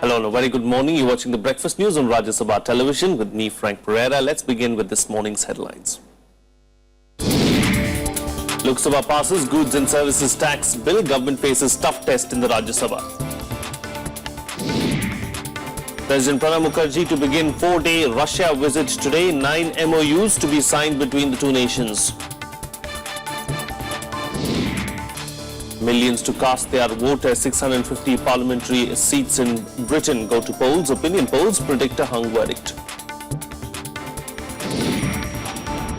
Hello and a very good morning. You're watching the Breakfast News on Rajya Sabha television with me, Frank Pereira. Let's begin with this morning's headlines. Lok Sabha passes goods and services tax bill. Government faces tough test in the Rajya Sabha. President Pranab Mukherjee to begin 4-day Russia visit today. 9 MOUs to be signed between the two nations. Millions to cast their vote as 650 parliamentary seats in Britain go to polls. Opinion polls predict a hung verdict.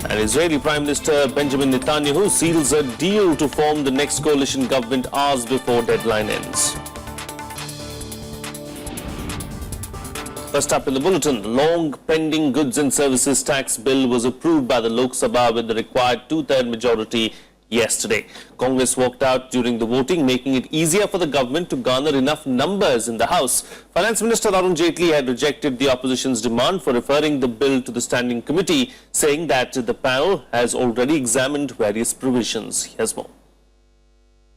And Israeli Prime Minister Benjamin Netanyahu seals a deal to form the next coalition government hours before deadline ends. First up in the bulletin, the long pending goods and services tax bill was approved by the Lok Sabha with the required two-third majority yesterday. Congress walked out during the voting, making it easier for the government to garner enough numbers in the House. Finance Minister Arun Jaitley had rejected the opposition's demand for referring the bill to the standing committee, saying that the panel has already examined various provisions. Here's more.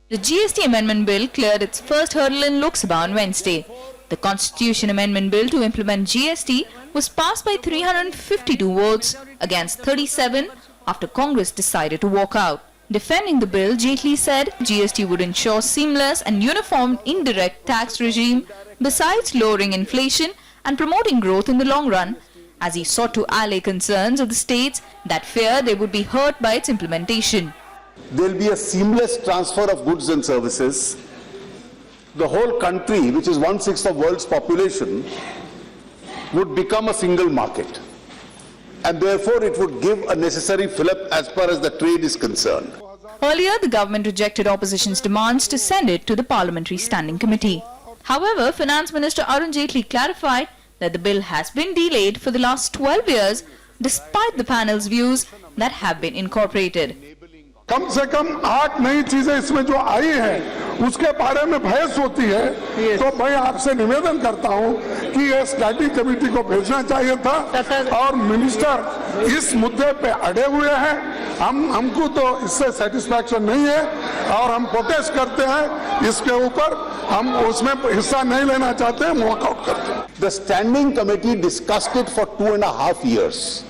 The GST amendment bill cleared its first hurdle in Lok Sabha on Wednesday. The Constitution Amendment Bill to implement GST was passed by 352 votes against 37 after Congress decided to walk out. Defending the bill, Jaitley said GST would ensure seamless and uniform indirect tax regime besides lowering inflation and promoting growth in the long run, as he sought to allay concerns of the states that fear they would be hurt by its implementation. There will be a seamless transfer of goods and services. The whole country, which is 1/6 of the world's population, would become a single market. And therefore it would give a necessary fillip as far as the trade is concerned. Earlier, the government rejected opposition's demands to send it to the Parliamentary Standing Committee. However, Finance Minister Arun Jaitley clarified that the bill has been delayed for the last 12 years despite the panel's views that have been incorporated. कम से कम 8 नई चीजें इसमें जो आई हैं उसके बारे में बहस होती है तो मैं आपसे निवेदन करता हूं कि ये स्टैंडिंग कमेटी को भेजना चाहिए था और मिनिस्टर इस मुद्दे पे अड़े हुए हैं हमको तो इससे सेटिस्फैक्शन नहीं है और हम प्रोटेस्ट करते हैं इसके ऊपर हम उसमें हिस्सा नहीं लेना चाहते हैं वॉकआउट करते हैं. The standing committee discussed it for 2.5 years.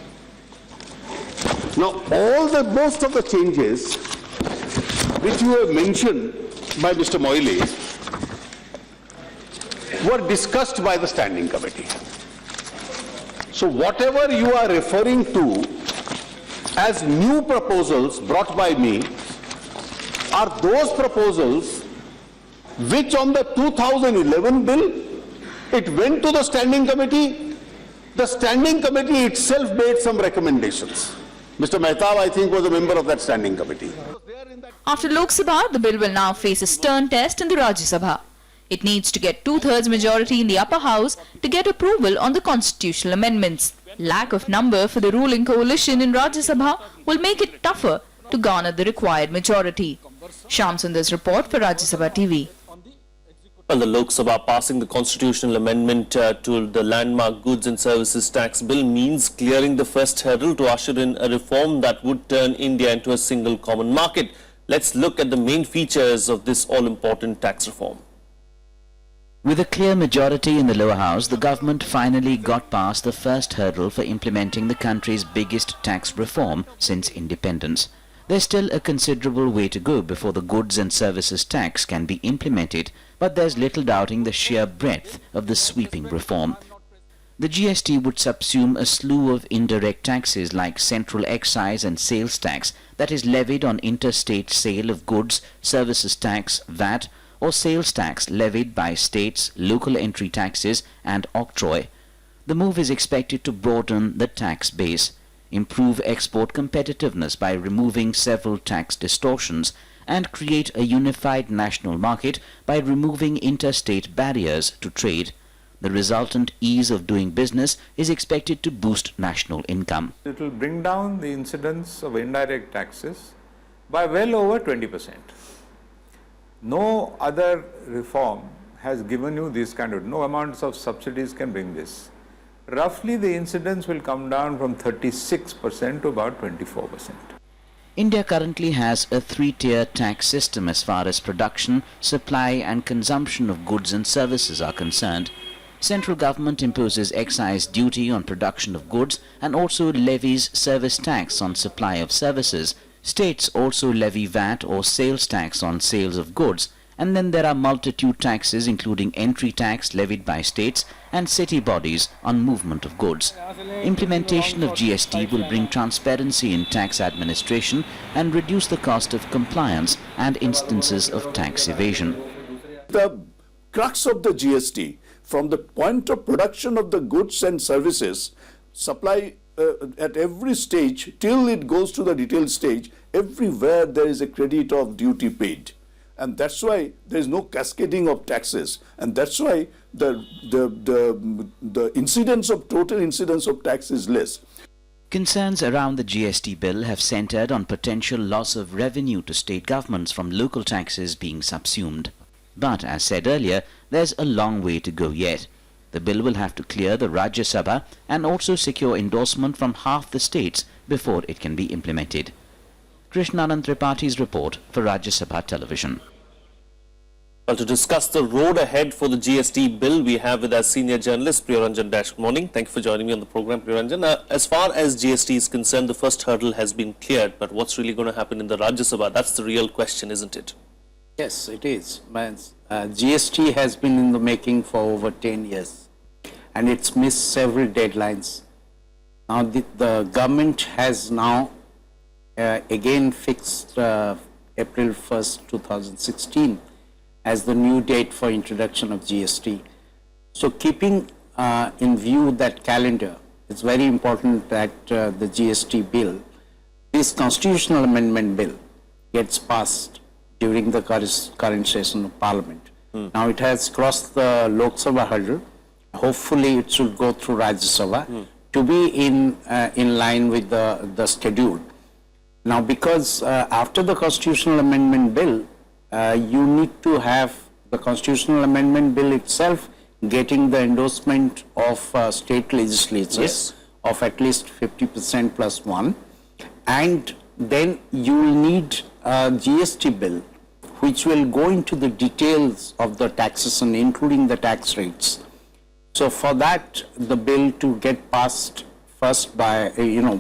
Now, most of the changes which you have mentioned by Mr. Moile were discussed by the standing committee. So whatever you are referring to as new proposals brought by me are those proposals which on the 2011 bill, it went to the standing committee. The standing committee itself made some recommendations. Mr. Mehtab, I think, was a member of that standing committee. After Lok Sabha, the bill will now face a stern test in the Rajya Sabha. It needs to get two-thirds majority in the upper house to get approval on the constitutional amendments. Lack of number for the ruling coalition in Rajya Sabha will make it tougher to garner the required majority. Shyam Sundar's report for Rajya Sabha TV. Well, the Lok Sabha passing the constitutional amendment to the landmark goods and services tax bill means clearing the first hurdle to usher in a reform that would turn India into a single common market. Let's look at the main features of this all-important tax reform. With a clear majority in the lower house, the government finally got past the first hurdle for implementing the country's biggest tax reform since independence. There's still a considerable way to go before the goods and services tax can be implemented, but there's little doubting the sheer breadth of the sweeping reform. The GST would subsume a slew of indirect taxes like central excise and sales tax that is levied on interstate sale of goods, services tax, VAT, or sales tax levied by states, local entry taxes and octroi. The move is expected to broaden the tax base, improve export competitiveness by removing several tax distortions, and create a unified national market by removing interstate barriers to trade. The resultant ease of doing business is expected to boost national income. It will bring down the incidence of indirect taxes by well over 20%. No other reform has given you this kind of, no amounts of subsidies can bring this. Roughly the incidence will come down from 36% to about 24%. India currently has a three-tier tax system as far as production, supply and consumption of goods and services are concerned. Central government imposes excise duty on production of goods and also levies service tax on supply of services. States also levy VAT or sales tax on sales of goods. And then there are multitude taxes including entry tax levied by states and city bodies on movement of goods. Implementation of GST will bring transparency in tax administration and reduce the cost of compliance and instances of tax evasion. The crux of the GST, from the point of production of the goods and services, supply at every stage till it goes to the retail stage, everywhere there is a credit of duty paid. And that's why there is no cascading of taxes, and that's why the incidence of total incidence of tax is less. Concerns around the GST bill have centered on potential loss of revenue to state governments from local taxes being subsumed. But as said earlier, there's a long way to go yet. The bill will have to clear the Rajya Sabha and also secure endorsement from half the states before it can be implemented. Krishnanand Tripaঠি's report for Rajya Sabha Television. Well, to discuss the road ahead for the GST bill, we have with us senior journalist Priyaranjan Dash. Good morning. Thank you for joining me on the program, Priyaranjan. As far as GST is concerned, the first hurdle has been cleared, but what's really going to happen in the Rajya Sabha? That's the real question, isn't it? Yes, it is. GST has been in the making for over 10 years and it's missed several deadlines. Now the government has now again fixed April 1st, 2016 as the new date for introduction of GST. So keeping in view that calendar, it's very important that the GST bill, this constitutional amendment bill, gets passed during the current session of Parliament. Now it has crossed the Lok Sabha hurdle. Hopefully it should go through Rajya Sabha to be in line with the schedule. Now because after the constitutional amendment bill, you need to have the constitutional amendment bill itself getting the endorsement of state legislatures of at least 50% plus one, and then you will need a GST bill which will go into the details of the taxation, including the tax rates. So for that, the bill to get passed first by,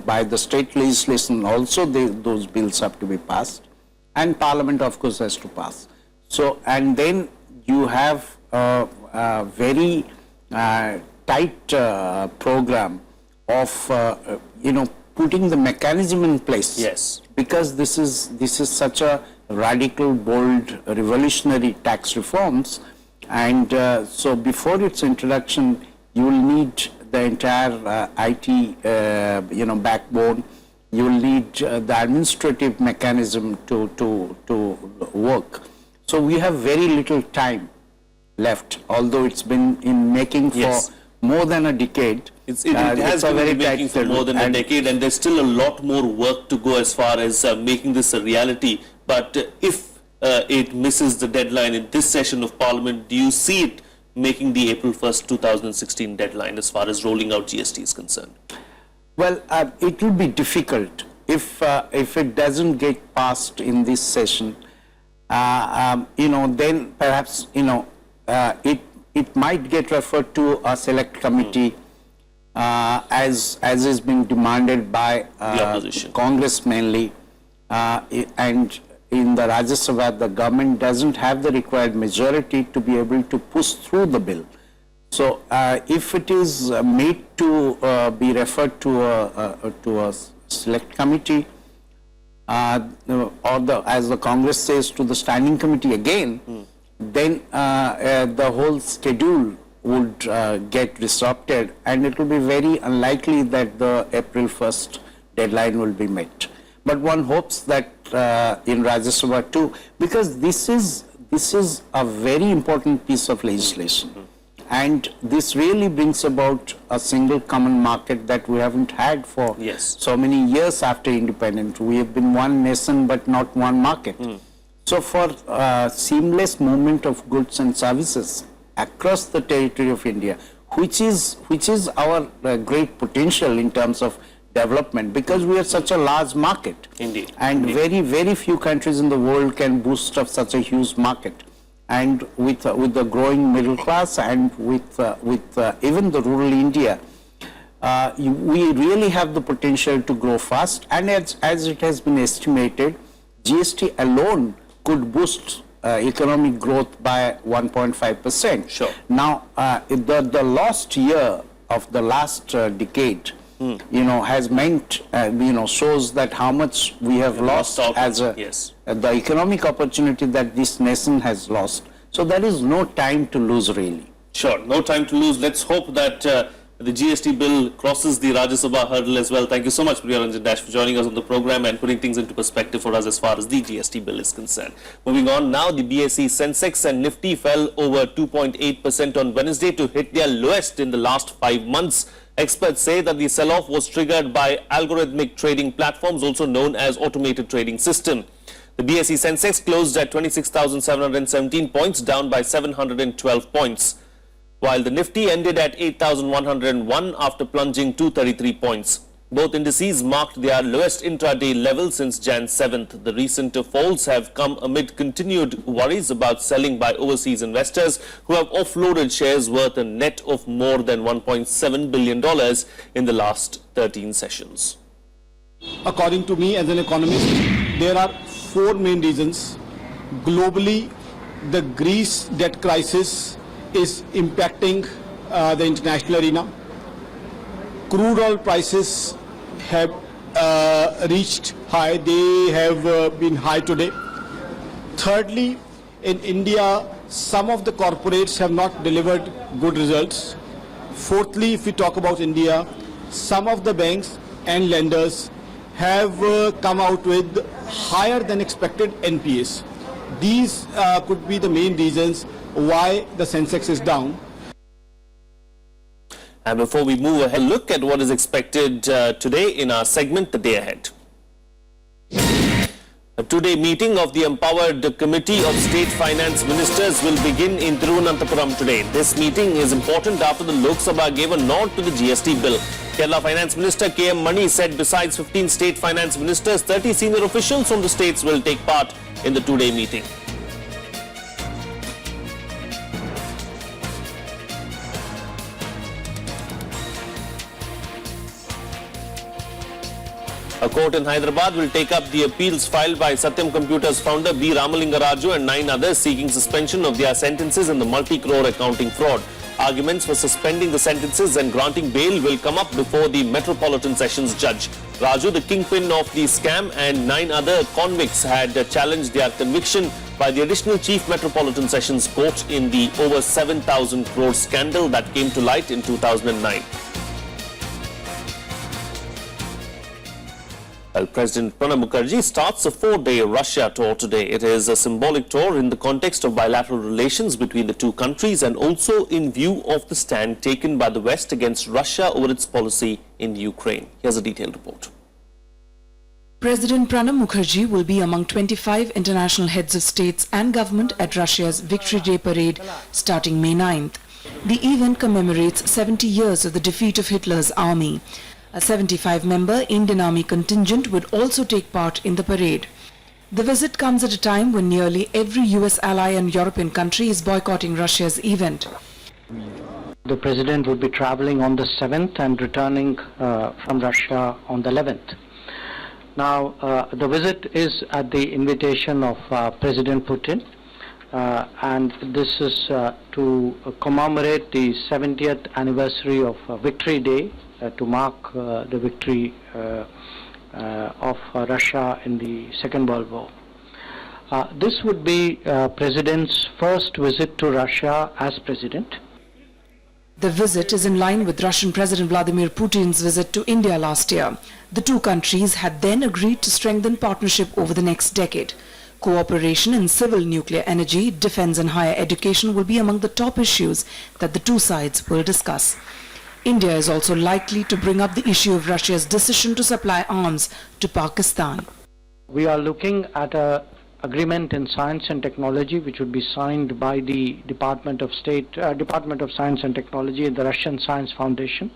by the state legislation also, those bills have to be passed, and Parliament of course has to pass. So, and then you have a very tight program of, putting the mechanism in place. Yes. Because this is such a radical, bold, revolutionary tax reforms, and so before its introduction, you will need the entire IT, backbone. You will need the administrative mechanism to work. So we have very little time left, although it's been in making for more than a decade. It has been in the making for more than a decade, and there's still a lot more work to go as far as making this a reality. But if it misses the deadline in this session of Parliament, do you see it making the April 1st, 2016 deadline as far as rolling out GST is concerned? Well, it will be difficult if it doesn't get passed in this session. Then perhaps it might get referred to a select committee, as is being demanded by the opposition, Congress mainly, and in the Rajya Sabha, the government doesn't have the required majority to be able to push through the bill. So, if it is made to be referred to a select committee, or as the Congress says, to the standing committee again, then the whole schedule would get disrupted, and it will be very unlikely that the April 1st deadline will be met. But one hopes that in Rajya Sabha too, because this is a very important piece of legislation, and this really brings about a single common market that we haven't had for so many years after independence. We have been one nation but not one market. So for seamless movement of goods and services across the territory of India, which is our great potential in terms of development, because we are such a large market. Indeed. And very, very few countries in the world can boast of such a huge market. and with the growing middle class and with even the rural India, we really have the potential to grow fast. And as it has been estimated, GST alone could boost economic growth by 1.5%. Sure. Now, the lost year of the last decade, has meant, shows that how much we have lost as the economic opportunity that this nation has lost. So there is no time to lose, really. Sure, no time to lose. Let's hope that the GST bill crosses the Rajya Sabha hurdle as well. Thank you so much, Priyaranjan Dash, for joining us on the program and putting things into perspective for us as far as the GST bill is concerned. Moving on now, the BSE Sensex and Nifty fell over 2.8% on Wednesday to hit their lowest in the last 5 months. Experts say that the sell-off was triggered by algorithmic trading platforms, also known as automated trading system. The BSE Sensex closed at 26,717 points, down by 712 points, while the Nifty ended at 8,101 after plunging 233 points. Both indices marked their lowest intraday level since Jan 7th. The recent falls have come amid continued worries about selling by overseas investors who have offloaded shares worth a net of more than $1.7 billion in the last 13 sessions. According to me as an economist, there are 4 main reasons. Globally, the Greece debt crisis is impacting the international arena. Crude oil prices have reached high. They have been high today. Thirdly, in India, some of the corporates have not delivered good results. Fourthly, if we talk about India, some of the banks and lenders have come out with higher than expected NPAs. These could be the main reasons why the Sensex is down. And before we move ahead, look at what is expected today in our segment, The Day Ahead. A two-day meeting of the Empowered Committee of State Finance Ministers will begin in Thiruvananthapuram today. This meeting is important after the Lok Sabha gave a nod to the GST bill. Kerala Finance Minister K.M. Mani said besides 15 state finance ministers, 30 senior officials from the states will take part in the two-day meeting. A court in Hyderabad will take up the appeals filed by Satyam Computers founder B. Ramalinga Raju and 9 others seeking suspension of their sentences in the multi-crore accounting fraud. Arguments for suspending the sentences and granting bail will come up before the Metropolitan Sessions Judge. Raju, the kingpin of the scam, and 9 other convicts had challenged their conviction by the additional Chief Metropolitan Sessions Court in the over 7,000 crore scandal that came to light in 2009. Well, President Pranab Mukherjee starts a 4-day Russia tour today. It is a symbolic tour in the context of bilateral relations between the two countries and also in view of the stand taken by the West against Russia over its policy in Ukraine. Here's a detailed report. President Pranab Mukherjee will be among 25 international heads of states and government at Russia's Victory Day parade starting May 9th. The event commemorates 70 years of the defeat of Hitler's army. A 75-member Indian Army contingent would also take part in the parade. The visit comes at a time when nearly every US ally and European country is boycotting Russia's event. The President would be traveling on the 7th and returning from Russia on the 11th. Now, the visit is at the invitation of President Putin, and this is to commemorate the 70th anniversary of Victory Day, to mark the victory of Russia in the Second World War. This would be President's first visit to Russia as President. The visit is in line with Russian President Vladimir Putin's visit to India last year. The two countries had then agreed to strengthen partnership over the next decade. Cooperation in civil nuclear energy, defense and higher education will be among the top issues that the two sides will discuss. India is also likely to bring up the issue of Russia's decision to supply arms to Pakistan. We are looking at an agreement in science and technology which would be signed by the Department of Science and Technology and the Russian Science Foundation.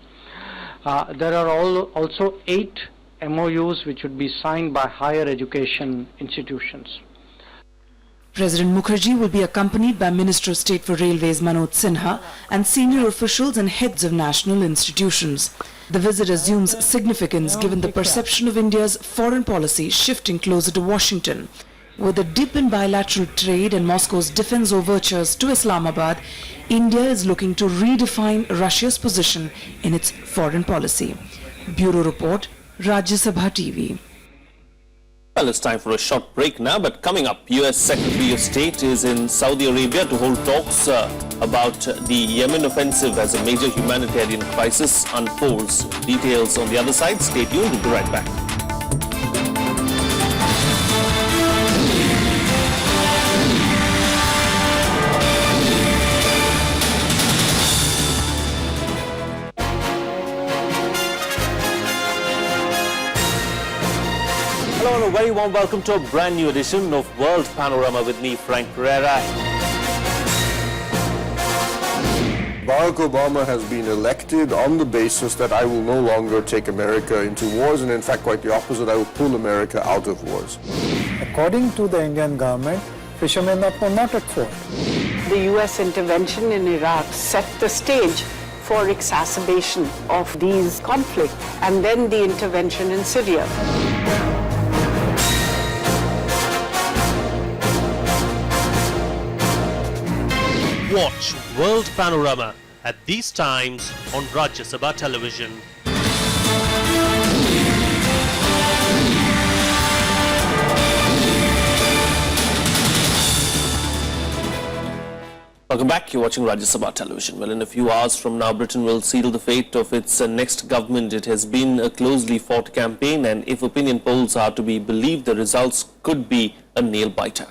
There are also 8 MOUs which would be signed by higher education institutions. President Mukherjee will be accompanied by Minister of State for Railways Manoj Sinha and senior officials and heads of national institutions. The visit assumes significance given the perception of India's foreign policy shifting closer to Washington. With a dip in bilateral trade and Moscow's defense overtures to Islamabad, India is looking to redefine Russia's position in its foreign policy. Bureau Report, Rajya Sabha TV. Well, it's time for a short break now, but coming up, US Secretary of State is in Saudi Arabia to hold talks about the Yemen offensive as a major humanitarian crisis unfolds. Details on the other side. Stay tuned, we'll be right back. Hello and a very warm welcome to a brand new edition of World Panorama with me, Frank Pereira. Barack Obama has been elected on the basis that I will no longer take America into wars, and in fact quite the opposite, I will pull America out of wars. According to the Indian government, fishermen are not at fault. The US intervention in Iraq set the stage for exacerbation of these conflicts, and then the intervention in Syria. Watch World Panorama at these times on Rajya Sabha television. Welcome back. You're watching Rajya Sabha television. Well, in a few hours from now, Britain will seal the fate of its next government. It has been a closely fought campaign, and if opinion polls are to be believed, the results could be a nail-biter.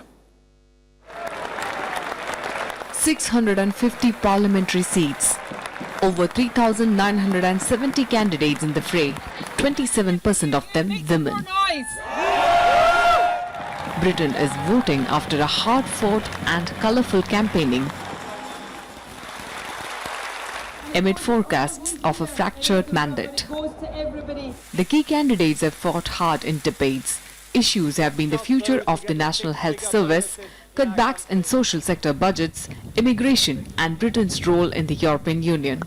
650 parliamentary seats. Over 3,970 candidates in the fray. 27% of them women. Britain is voting after a hard-fought and colourful campaigning amid forecasts of a fractured mandate. The key candidates have fought hard in debates. Issues have been the future of the National Health Service, cutbacks in social sector budgets, immigration and Britain's role in the European Union.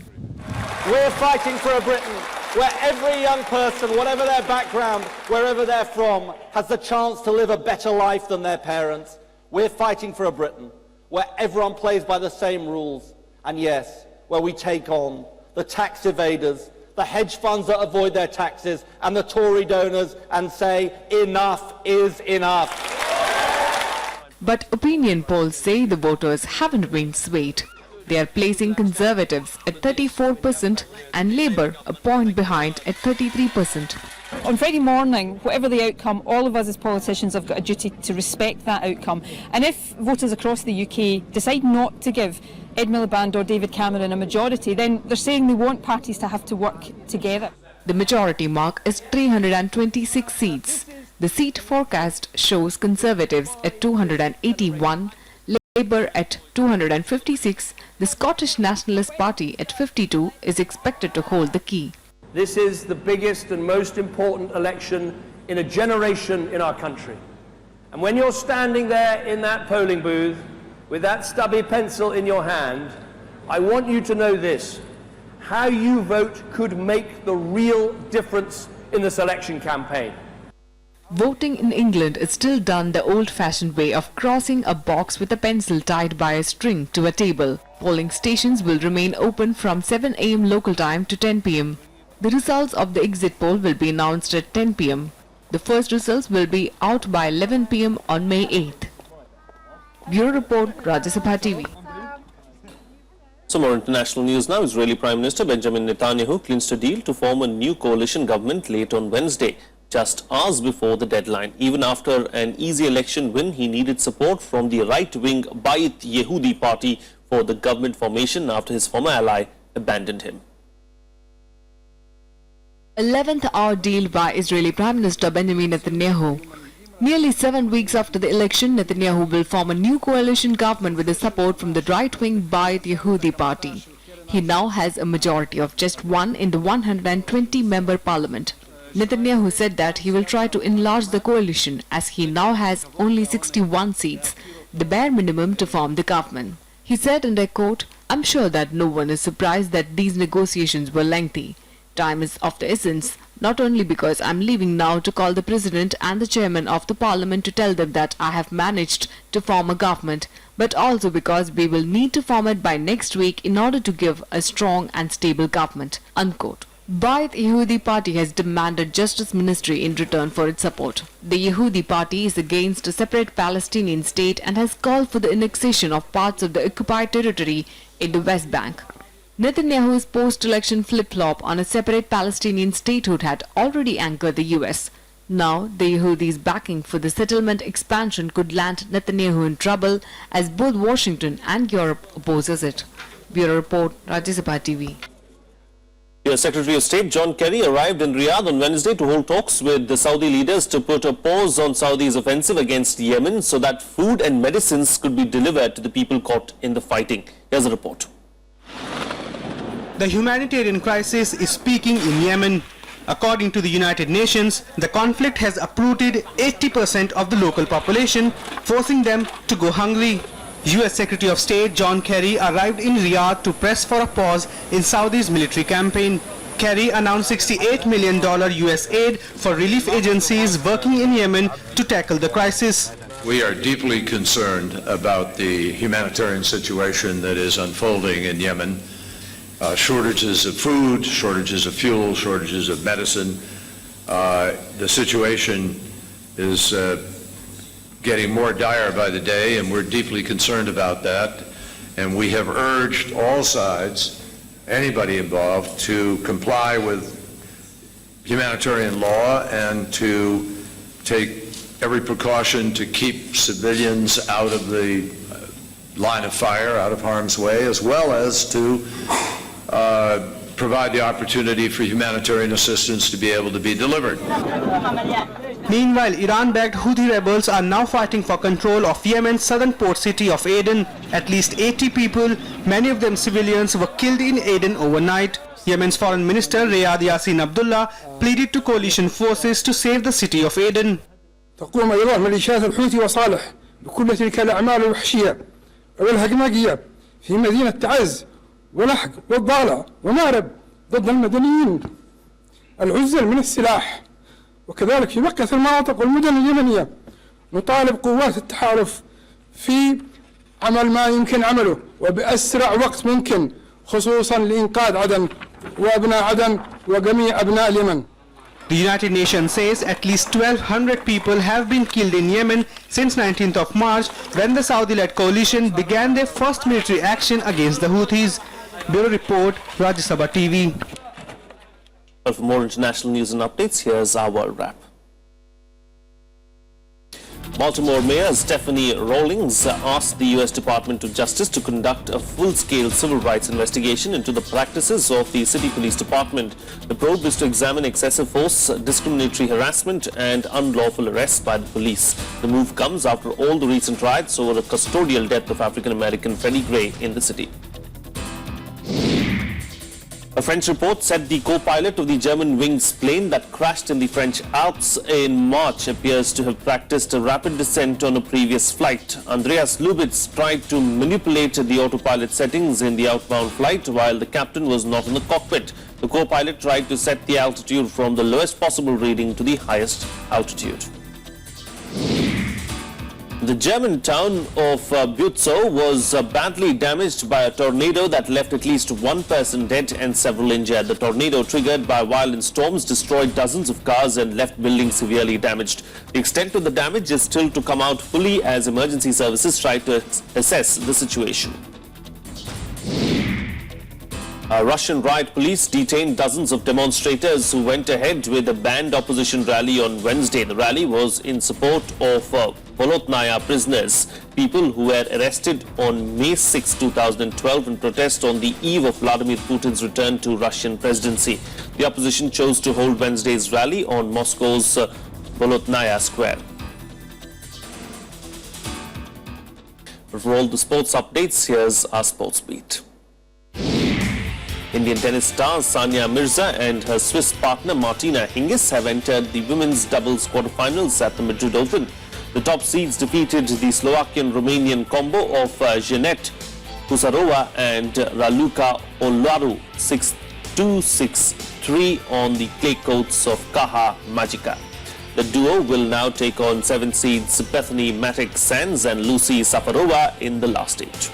We're fighting for a Britain where every young person, whatever their background, wherever they're from, has the chance to live a better life than their parents. We're fighting for a Britain where everyone plays by the same rules, and yes, where we take on the tax evaders, the hedge funds that avoid their taxes, and the Tory donors and say, enough is enough. But opinion polls say the voters haven't been swayed. They are placing Conservatives at 34% and Labour a point behind at 33%. On Friday morning, whatever the outcome, all of us as politicians have got a duty to respect that outcome. And if voters across the UK decide not to give Ed Miliband or David Cameron a majority, then they're saying they want parties to have to work together. The majority mark is 326 seats. The seat forecast shows Conservatives at 281, Labour at 256, the Scottish Nationalist Party at 52 is expected to hold the key. This is the biggest and most important election in a generation in our country. And when you're standing there in that polling booth with that stubby pencil in your hand, I want you to know this: how you vote could make the real difference in this election campaign. Voting in England is still done the old-fashioned way of crossing a box with a pencil tied by a string to a table. Polling stations will remain open from 7 a.m. local time to 10 p.m. The results of the exit poll will be announced at 10 p.m. The first results will be out by 11 p.m. on May 8th. Bureau Report, Rajya Sabha TV. Some more international news now. Israeli Prime Minister Benjamin Netanyahu clinched a deal to form a new coalition government late on Wednesday, just hours before the deadline. Even after an easy election win, he needed support from the right-wing Beit Yehudi party for the government formation after his former ally abandoned him. 11th hour deal by Israeli Prime Minister Benjamin Netanyahu. Nearly 7 weeks after the election, Netanyahu will form a new coalition government with the support from the right-wing Beit Yehudi party. He now has a majority of just one in the 120-member parliament. Netanyahu said that he will try to enlarge the coalition as he now has only 61 seats. the bare minimum to form the government. He said, and I quote, "I'm sure that no one is surprised that these negotiations were lengthy. Time is of the essence, not only because I'm leaving now to call the President and the Chairman of the Parliament to tell them that I have managed to form a government, but also because we will need to form it by next week in order to give a strong and stable government." Unquote. Ba'ath Yehudi Party has demanded Justice Ministry in return for its support. The Yehudi Party is against a separate Palestinian state and has called for the annexation of parts of the occupied territory in the West Bank. Netanyahu's post-election flip-flop on a separate Palestinian statehood had already angered the US. Now, the Yehudi's backing for the settlement expansion could land Netanyahu in trouble as both Washington and Europe opposes it. Bureau Report, Rajya Sabha TV. US Secretary of State John Kerry arrived in Riyadh on Wednesday to hold talks with the Saudi leaders to put a pause on Saudi's offensive against Yemen so that food and medicines could be delivered to the people caught in the fighting. Here's a report. The humanitarian crisis is peaking in Yemen. According to the United Nations, the conflict has uprooted 80% of the local population, forcing them to go hungry. US Secretary of State John Kerry arrived in Riyadh to press for a pause in Saudi's military campaign. Kerry announced $68 million US aid for relief agencies working in Yemen to tackle the crisis. We are deeply concerned about the humanitarian situation that is unfolding in Yemen. Shortages of food, shortages of fuel, shortages of medicine. The situation is getting more dire by the day, and we're deeply concerned about that. And we have urged all sides, anybody involved, to comply with humanitarian law and to take every precaution to keep civilians out of the line of fire, out of harm's way, as well as to provide the opportunity for humanitarian assistance to be able to be delivered. Meanwhile, Iran-backed Houthi rebels are now fighting for control of Yemen's southern port city of Aden. At least 80 people, many of them civilians, were killed in Aden overnight. Yemen's Foreign Minister Riyad Yassin Abdullah pleaded to coalition forces to save the city of Aden. تقوم إيران ميليشيات الحوثي وصالح بكل تلك الأعمال الوحشية والهجمجية في مدينة تعز ولحق والضالع ومأرب ضد المدنيين العزل من السلاح، وكذلك في بقية المناطق والمدن اليمنية. نطالب قوات التحالف في عمل ما يمكن عمله وبأسرع وقت ممكن، خصوصا لإنقاذ عدن وأبناء عدن وجميع أبناء اليمن. The United Nations says at least 1,200 people have been killed in Yemen since 19th of March when the Saudi-led coalition began their first military action against the Houthis. Bureau Report, Rajya Sabha TV. For more international news and updates, here's our World Wrap. Baltimore Mayor Stephanie Rawlings asked the U.S. Department of Justice to conduct a full-scale civil rights investigation into the practices of the City Police Department. The probe is to examine excessive force, discriminatory harassment and unlawful arrests by the police. The move comes after all the recent riots over the custodial death of African-American Freddie Gray in the city. A French report said the co-pilot of the German-wings plane that crashed in the French Alps in March appears to have practiced a rapid descent on a previous flight. Andreas Lubitz tried to manipulate the autopilot settings in the outbound flight while the captain was not in the cockpit. The co-pilot tried to set the altitude from the lowest possible reading to the highest altitude. The German town of Butzow was badly damaged by a tornado that left at least one person dead and several injured. The tornado, triggered by violent storms, destroyed dozens of cars and left buildings severely damaged. The extent of the damage is still to come out fully as emergency services try to assess the situation. Russian riot police detained dozens of demonstrators who went ahead with a banned opposition rally on Wednesday. The rally was in support of Bolotnaya prisoners, people who were arrested on May 6, 2012 in protest on the eve of Vladimir Putin's return to Russian presidency. The opposition chose to hold Wednesday's rally on Moscow's Bolotnaya Square. For all the sports updates, here's our sports beat. Indian tennis star Sania Mirza and her Swiss partner Martina Hingis have entered the women's doubles quarterfinals at the Madrid Open. The top seeds defeated the Slovakian-Romanian combo of Janette Husarova and Raluca Olaru 6-2, 6-3 on the clay courts of Caja Magica. The duo will now take on 7 seeds Bethany Matic Sands and Lucy Safarova in the last stage.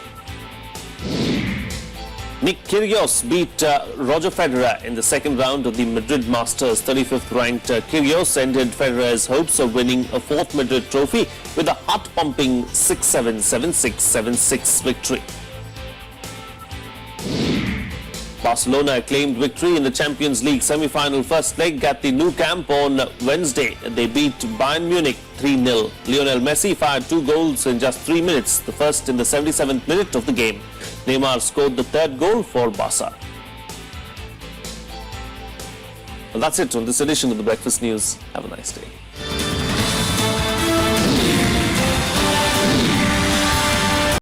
Nick Kyrgios beat Roger Federer in the second round of the Madrid Masters. 35th ranked Kyrgios ended Federer's hopes of winning a 4th Madrid trophy with a heart-pumping 6-7, 7-6, 7-6 victory. Barcelona claimed victory in the Champions League semi-final first leg at the Nou Camp on Wednesday. They beat Bayern Munich 3-0. Lionel Messi fired 2 goals in just 3 minutes, the first in the 77th minute of the game. Neymar scored the 3rd goal for Barca. Well, that's it on this edition of the Breakfast News. Have a nice day.